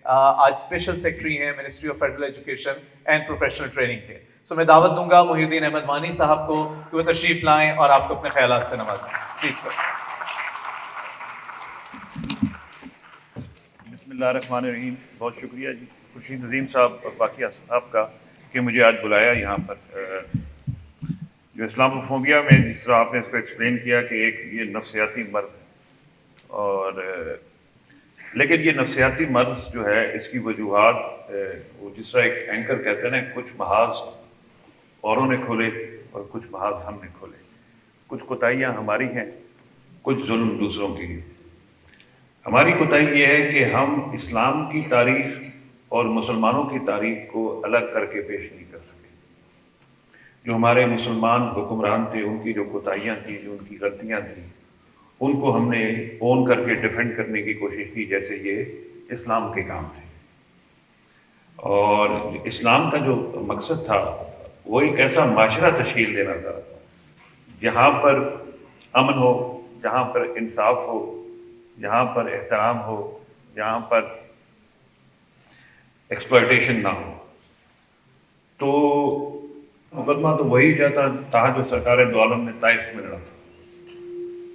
آج special secretary ہیں ministry of federal education and professional training کے. سو میں دعوت دوں گا محی الدین احمد وانی صاحب کو کہ وہ تشریف لائیں اور آپ کو اپنے خیالات سے نوازیں. Please sir. بسم اللہ الرحمن الرحیم. بہت شکریہ جی خورشید ندیم صاحب اور باقی اصحاب کا کہ مجھے آج بلایا یہاں پر. جو اسلاموفوبیا میں جس طرح آپ نے اس کو ایکسپلین کیا کہ ایک یہ نفسیاتی مرض ہے، اور لیکن یہ نفسیاتی مرض جو ہے اس کی وجوہات وہ جس طرح ایک اینکر کہتے ہیں نا، کچھ محاذ اوروں نے کھولے اور کچھ محاذ ہم نے کھولے. کچھ کوتاہیاں ہماری ہیں، کچھ ظلم دوسروں کی ہیں. ہماری کوتاہی یہ ہے کہ ہم اسلام کی تاریخ اور مسلمانوں کی تاریخ کو الگ کر کے پیش نہیں کر سکے. جو ہمارے مسلمان حکمران تھے ان کی جو کوتاہیاں تھیں، جو ان کی غلطیاں تھیں، ان کو ہم نے اون کر کے ڈیفینڈ کرنے کی کوشش کی جیسے یہ اسلام کے کام تھے. اور اسلام کا جو مقصد تھا وہ ایک ایسا معاشرہ تشکیل دینا تھا جہاں پر امن ہو، جہاں پر انصاف ہو، جہاں پر احترام ہو، جہاں پر ایکسپلائٹیشن نہ ہو. تو مقدمہ تو وہی جاتا تھا جو سرکار دو عالم نے طائف میں لڑا تھا.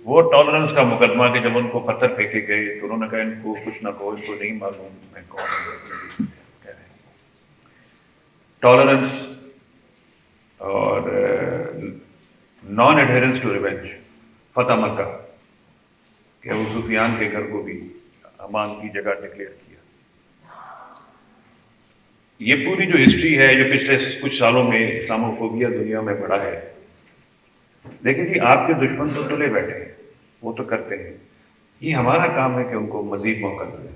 وہ ٹالرنس کا مقدمہ کہ جب ان کو پتھر پھینکے گئے تو انہوں نے کہا ان کو کچھ نہ کہو، ان کو نہیں معلوم میں کون ہوں. کہہ رہے ہیں ٹالرنس اور نان ایڈہرنس ٹو ریونج. فتح مکہ کہ ابو سفیان کے گھر کو بھی امان کی جگہ ڈکلیئر کیا. یہ پوری جو ہسٹری ہے جو پچھلے کچھ سالوں میں اسلاموفوبیا دنیا میں بڑھا ہے. لیکن جی آپ کے دشمن تو تلے بیٹھے ہیں، وہ تو کرتے ہیں. یہ ہمارا کام ہے کہ ان کو مزید موقع دیں.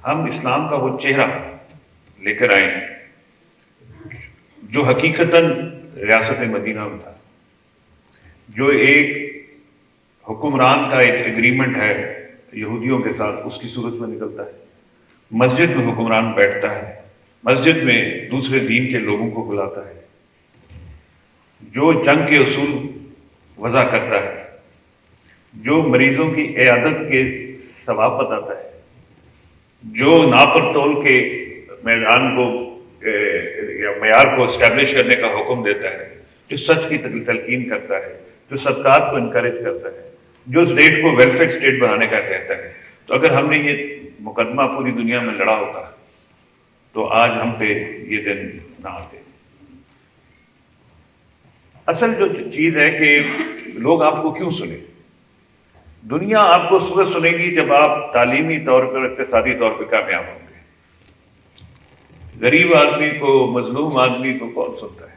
ہم اسلام کا وہ چہرہ لے کر آئیں جو حقیقتاً ریاست مدینہ میں تھا، جو ایک حکمران کا ایک ایگریمنٹ ہے یہودیوں کے ساتھ اس کی صورت میں نکلتا ہے. مسجد میں حکمران بیٹھتا ہے، مسجد میں دوسرے دین کے لوگوں کو بلاتا ہے، جو جنگ کے اصول وضع کرتا ہے، جو مریضوں کی عیادت کے ثواب بتاتا ہے، جو ناپ تول کے میدان کو یا معیار کو اسٹیبلش کرنے کا حکم دیتا ہے، جو سچ کی تلقین کرتا ہے، جو صدقات کو انکریج کرتا ہے، جو اسٹیٹ کو ویلفیئر اسٹیٹ بنانے کا کہتا ہے. تو اگر ہم نے یہ مقدمہ پوری دنیا میں لڑا ہوتا تو آج ہم پہ یہ دن نہ آتے. اصل جو چیز ہے کہ لوگ آپ کو کیوں سنیں. دنیا آپ کو صبح سنے گی جب آپ تعلیمی طور پر، اقتصادی طور پہ کامیاب ہوں گے. غریب آدمی کو، مظلوم آدمی کو کون سنتا ہے؟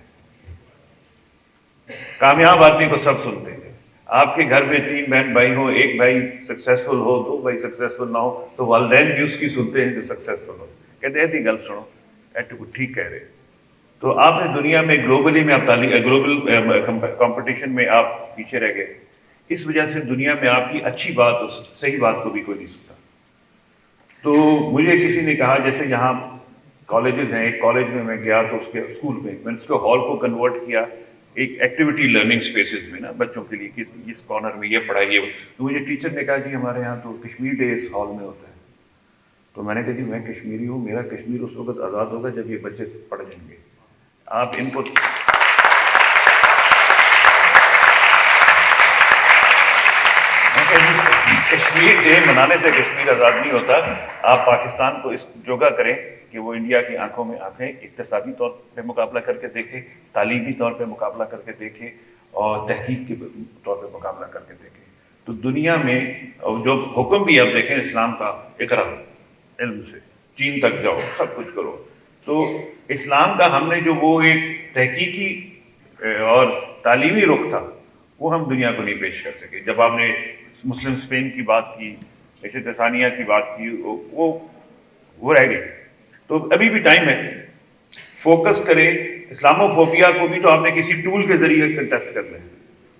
کامیاب آدمی کو سب سنتے ہیں. آپ کے گھر میں 3 بہن بھائی ہوں، ایک بھائی سکسیسفل ہو، 2 بھائی سکسیسفل نہ ہو تو والدین بھی اس کی سنتے ہیں جو سکسیسفل ہو. کہتے ہیں گل سنو ایٹو ٹھیک کہہ رہے. تو آپ نے دنیا میں گلوبلی میں آپ گلوبل کمپٹیشن میں آپ پیچھے رہ گئے. اس وجہ سے دنیا میں آپ کی اچھی بات، صحیح بات کو بھی کوئی نہیں سنتا. تو مجھے کسی نے کہا جیسے یہاں کالجز ہیں، ایک کالج میں گیا تو اس کے اسکول میں نے اس کو ہال کو کنورٹ کیا ایک ایکٹیویٹی لرننگ اسپیسز میں نا، بچوں کے لیے کہ اس کارنر میں یہ پڑھائیے. تو مجھے ٹیچر نے کہا جی ہمارے یہاں تو کشمیر ڈے اس ہال میں ہوتا ہے. تو میں نے کہا جی میں کشمیری ہوں، میرا کشمیر اس وقت آزاد ہوگا جب یہ بچے پڑھ جائیں گے. آپ ان کو کشمیر ڈے منانے سے کشمیر آزاد نہیں ہوتا. آپ پاکستان کو اس جوگا کریں کہ وہ انڈیا کی آنکھوں میں آنکھیں اقتصادی طور پہ مقابلہ کر کے دیکھے، تعلیمی طور پہ مقابلہ کر کے دیکھے، اور تحقیق کے طور پہ مقابلہ کر کے دیکھے. تو دنیا میں جو حکم بھی آپ دیکھیں اسلام کا، اقرا، علم سے چین تک جاؤ، سب کچھ کرو. تو اسلام کا ہم نے جو وہ ایک تحقیقی اور تعلیمی رخ تھا وہ ہم دنیا کو نہیں پیش کر سکے. جب آپ نے مسلم اسپین کی بات کی، عیشت ثانیہ کی بات کی، وہ رہ گئے. تو ابھی بھی ٹائم ہے، فوکس کریں. اسلاموفوبیا کو بھی تو آپ نے کسی ٹول کے ذریعے کنٹیسٹ کر لیں.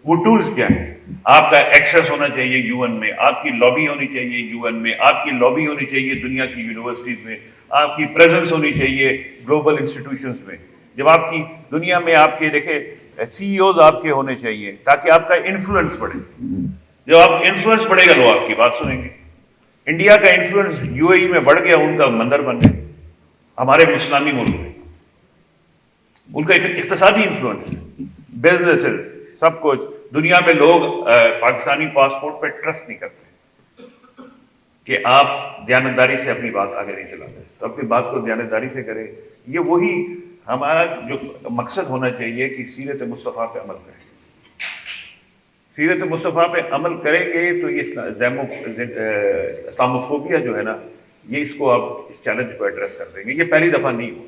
وہ ٹولز کیا ہیں؟ آپ کا ایکسیس ہونا چاہیے یو این میں، آپ کی لابی ہونی چاہیے یو این میں، آپ کی لابی ہونی چاہیے دنیا کی یونیورسٹیز میں، آپ کی پریزنس ہونی چاہیے گلوبل انسٹیٹیوشنز میں. جب آپ کی دنیا میں آپ کے دیکھیں سی ای اوز آپ کے ہونے چاہیے تاکہ آپ کا انفلوئنس بڑھے. جب آپ انفلوئنس بڑھے گا لوگ آپ کی بات سنیں گے. इंडिया का इन्फ्लुएंस यूएई में बढ़ गया, उनका मंदिर बन गए हमारे इस्लामी मुल्क में, उनका इक्तिसादी इन्फ्लुएंस, बिजनेसेस, सब कुछ। दुनिया में लोग पाकिस्तानी पासपोर्ट पे ट्रस्ट नहीं करते कि आप दयानतदारी से अपनी बात आगे नहीं चलाते, तो अपनी बात को दयानतदारी से करें। ये वही हमारा जो मकसद होना चाहिए कि सीरत मुस्तफ़ा पे अमल करें। सीरत मुस्तफ़ा पे अमल करेंगे तो ये इस्लामोफोबिया जो है ना, ये इसको आप इस चैलेंज को एड्रेस कर देंगे। ये पहली दफ़ा नहीं हुआ,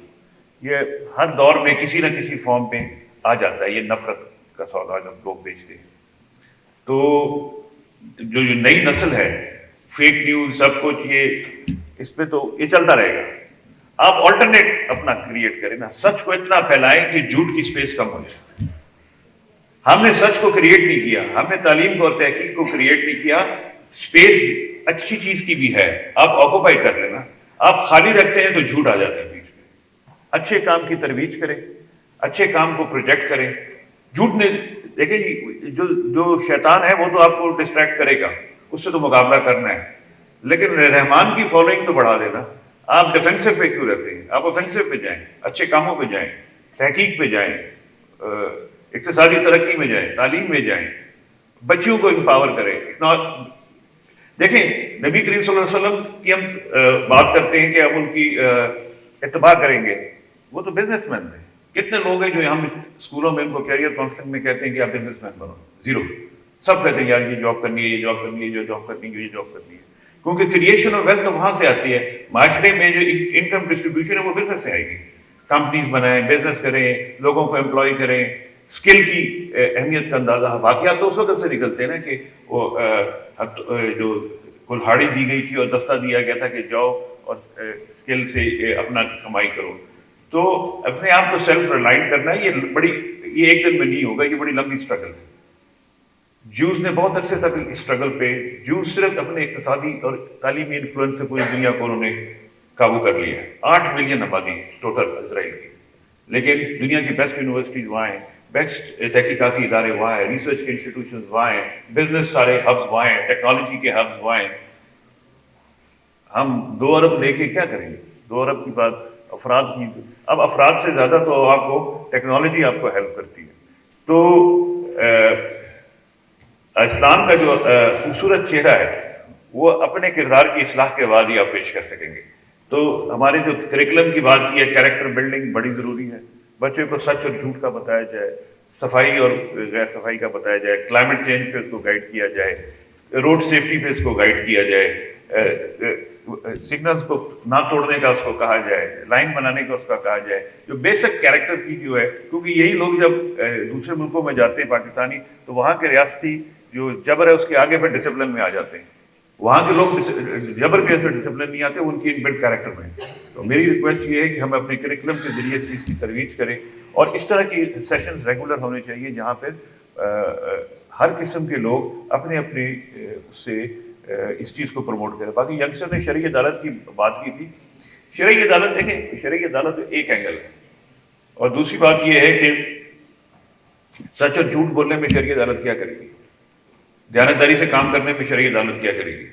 ये हर दौर में किसी न किसी फॉर्म पे आ जाता है। ये नफरत का सौदा जब लोग बेचते हैं, तो जो नई नस्ल है, फेक न्यूज सब कुछ, ये इस पे तो ये चलता रहेगा। आप ऑल्टरनेट अपना क्रिएट करें ना, सच को इतना फैलाएं कि झूठ की स्पेस कम हो जाए। हमने सच को क्रिएट नहीं किया, हमने तालीम को और तहकीक को क्रिएट नहीं किया। स्पेस अच्छी चीज की भी है, आप ऑक्यूपाई कर लेना। आप खाली रखते हैं तो झूठ आ जाता है बीच में। अच्छे काम की तरवीज करें, अच्छे काम को प्रोजेक्ट करें। झूठ ने देखिए, जो शैतान है वो तो आपको डिस्ट्रैक्ट करेगा, उससे तो मुकाबला करना है, लेकिन रहमान की फॉलोइंग तो बढ़ा देना। आप डिफेंसिव पे क्यों रहते हैं? आप ऑफेंसिव पे जाएं, अच्छे कामों पे जाएं, तहकीक पे जाएं, इक्तिसादी तरक्की में जाएं, तालीम में जाएं, बच्चियों को एम्पावर करें। देखें, नबी करीम सल्लल्लाहु अलैहि वसल्लम की हम बात करते हैं कि हम उनकी इत्तबा करेंगे, वो तो बिजनेसमैन थे। कितने लोग हैं जो हम स्कूलों में उनको कैरियर काउंसलिंग में कहते हैं कि आप बिजनेसमैन बनो? जीरो। सब कहते हैं यार ये जॉब करनी है, ये जॉब करनी है, ये जॉब करनी है, ये जॉब करनी है, क्योंकि क्रिएशन ऑफ वेल्थ तो वहां से आती है। माशरे में जो इनकम डिस्ट्रीब्यूशन है वो बिजनेस से आएगी। कंपनीज बनाएं, बिजनेस करें, लोगों को एम्प्लॉय करें, स्किल की अहमियत का अंदाजा। वाकयात तो उस वक्त से निकलते हैं ना कि वो जो कुल्हाड़ी दी गई थी और दस्ता दिया गया था कि जाओ और स्किल से अपना कमाई करो। तो अपने आप को सेल्फ रिलायंट करना है, ये एक दिन में नहीं होगा, ये बड़ी लंबी स्ट्रगल है। ज्यूज ने बहुत अरसे तक इस स्ट्रगल पे, ज्यूज सिर्फ अपने इक्तिसादी और तालीमी इन्फ्लुएंस से पूरी दुनिया को उन्होंने काबू कर लिया है। 8 मिलियन आबादी टोटल इजराइल की, लेकिन दुनिया की बेस्ट यूनिवर्सिटीज वहाँ हैं, बेस्ट तहकीकाती इदारे वहाँ हैं, रिसर्च के इंस्टीट्यूशन वहाँ हैं, बिजनेस सारे हब्स वहाँ हैं, टेक्नोलॉजी के हब्स वहाँ हैं। हम 2 अरब लेके क्या करेंगे? 2 अरब की बात अफराद की, अब अफराद से ज्यादा तो आपको टेक्नोलॉजी आपको हेल्प करती है। तो इस्लाम का जो खूबसूरत चेहरा है वो अपने किरदार की इस्लाह के बाद ही आप पेश कर सकेंगे। तो हमारे जो करिकुलम की बात की है, कैरेक्टर बिल्डिंग बड़ी जरूरी है। बच्चों को सच और झूठ का बताया जाए, सफाई और गैर सफाई का बताया जाए, क्लाइमेट चेंज पे उसको गाइड किया जाए, रोड सेफ्टी पे उसको गाइड किया जाए, सिग्नल्स को ना तोड़ने का उसको कहा जाए, लाइन बनाने का उसका कहा जाए, जो बेसिक कैरेक्टर की जो है। क्योंकि यही लोग जब दूसरे मुल्कों में जाते हैं पाकिस्तानी, तो वहाँ के रियासती जो जबर है उसके आगे फिर डिसिप्लिन में आ जाते हैं। वहाँ के लोग जबर के ऐसे डिसिप्लिन नहीं आते, उनकी इनबिल्ट कैरेक्टर में। तो मेरी रिक्वेस्ट ये है कि हम अपने करिकुलम के जरिए इस चीज़ की तरवीज करें, और इस तरह की सेशंस रेगुलर होने चाहिए जहाँ पर हर किस्म के लोग अपने अपने उससे इस चीज़ को प्रमोट करें। बाकी यंगस्टर ने शरई अदालत की बात की थी। शरई अदालत देखें, शरई अदालत एक एंगल है, और दूसरी बात यह है कि सच और झूठ बोलने में शरई अदालत क्या करेगी? दयानतदारी से काम करने में शरई अदालत क्या करेगी?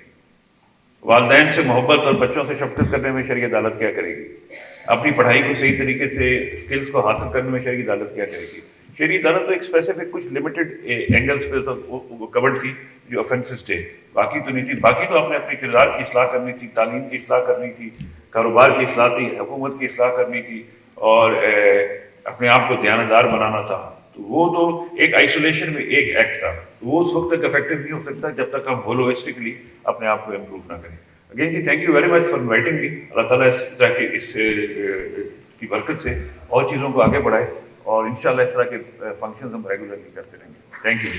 वालिदैन से मोहब्बत और बच्चों से शफकत करने में शरई अदालत क्या करेगी? अपनी पढ़ाई को सही तरीके से स्किल्स को हासिल करने में शरई अदालत क्या करेगी? शरई अदालत तो एक स्पेसिफिक कुछ लिमिटेड एंगल्स पे तो वो कवर्ड थी जो ऑफेंसेस थे, बाकी तो नहीं थी। बाकी तो आपने अपने किरदार की इस्लाह करनी थी, तालीम की इस्लाह करनी थी, कारोबार की इस्लाह थी, हुकूमत की इस्लाह करनी थी, और अपने आप को दयानतदार बनाना था। तो वो तो एक आइसोलेशन में एक एक्ट था, तो वो उस वक्त तक इफेक्टिव नहीं हो सकता जब तक हम होलिस्टिकली अपने आप को इम्प्रूव ना करें। अगेन जी, thank you very much for inviting me. अल्लाह ताला इस की बरकत से और चीज़ों को आगे बढ़ाए, और इंशाल्लाह इस तरह के फंक्शंस हम रेगुलरली करते रहेंगे। Thank you.